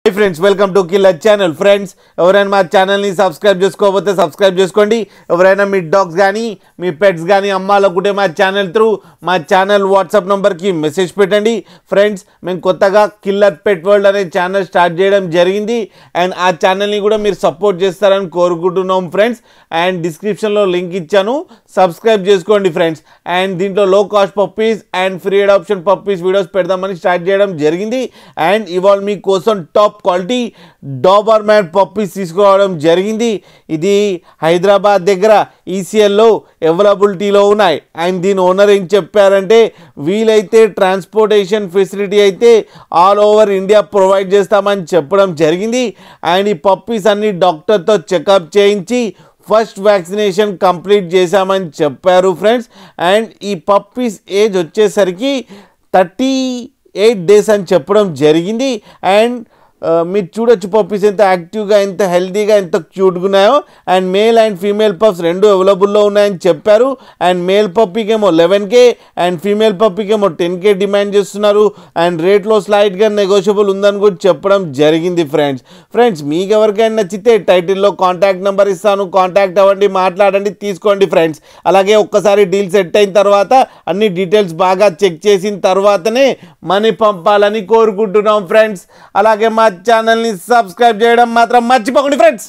Hey friends, welcome to Killer Channel. Friends, ఎవరైనా మా ఛానల్ని సబ్స్క్రైబ్ చేసుకోకపోతే సబ్స్క్రైబ్ చేసుకోండి. ఎవరైనా మీ డాగ్స్ కానీ మీ పెట్స్ కానీ అమ్మాలనుకుంటే మా ఛానల్ త్రూ మా ఛానల్ వాట్సాప్ నెంబర్కి మెసేజ్ పెట్టండి. ఫ్రెండ్స్, మేము కొత్తగా కిల్లర్ పెట్ వరల్డ్ అనే ఛానల్ స్టార్ట్ చేయడం జరిగింది అండ్ ఆ ఛానల్ని కూడా మీరు సపోర్ట్ చేస్తారని కోరుకుంటున్నాం ఫ్రెండ్స్. అండ్ డిస్క్రిప్షన్లో లింక్ ఇచ్చాను, సబ్స్క్రైబ్ చేసుకోండి ఫ్రెండ్స్. అండ్ దీంట్లో low cost puppies and free adoption puppies videos పెడదామని స్టార్ట్ చేయడం జరిగింది. అండ్ ఇవాళ మీకోసం టాప్ క్వాలిటీ డాబర్మ్యాన్ పప్పీస్ తీసుకోవడం జరిగింది. ఇది హైదరాబాద్ దగ్గర ఈసీఎల్లో అవైలబిలిటీలో ఉన్నాయి. అండ్ దీని ఓనర్ ఏం చెప్పారంటే వీలైతే ట్రాన్స్పోర్టేషన్ ఫెసిలిటీ అయితే ఆల్ ఓవర్ ఇండియా ప్రొవైడ్ చేస్తామని చెప్పడం జరిగింది. అండ్ ఈ పప్పీస్ అన్ని డాక్టర్తో చెకప్ చేయించి ఫస్ట్ వ్యాక్సినేషన్ కంప్లీట్ చేశామని చెప్పారు ఫ్రెండ్స్. అండ్ ఈ పప్పీస్ ఏజ్ వచ్చేసరికి 38 days అని చెప్పడం జరిగింది. అండ్ మీరు చూడొచ్చు పప్పీస్ ఎంత యాక్టివ్గా, ఎంత హెల్తీగా, ఎంత క్యూట్గా ఉన్నాయో. And male and female pups రెండు అవైలబుల్లో ఉన్నాయని చెప్పారు. అండ్ మేల్ పప్పీకేమో 11K అండ్ ఫీమేల్ పప్పీకేమో 10K డిమాండ్ చేస్తున్నారు. అండ్ రేట్లో స్లైట్గా నెగోషియబుల్ ఉందని కూడా చెప్పడం జరిగింది ఫ్రెండ్స్. మీకు ఎవరికైనా నచ్చితే టైటిల్లో కాంటాక్ట్ నెంబర్ ఇస్తాను, కాంటాక్ట్ అవ్వండి, మాట్లాడండి, తీసుకోండి ఫ్రెండ్స్. అలాగే ఒక్కసారి డీల్ సెట్ అయిన తర్వాత అన్ని డీటెయిల్స్ బాగా చెక్ చేసిన తర్వాతనే మనీ పంపాలని కోరుకుంటున్నాం ఫ్రెండ్స్. అలాగే మా ఛానల్ని సబ్స్క్రైబ్ చేయడం మాత్రం మర్చిపోకండి ఫ్రెండ్స్.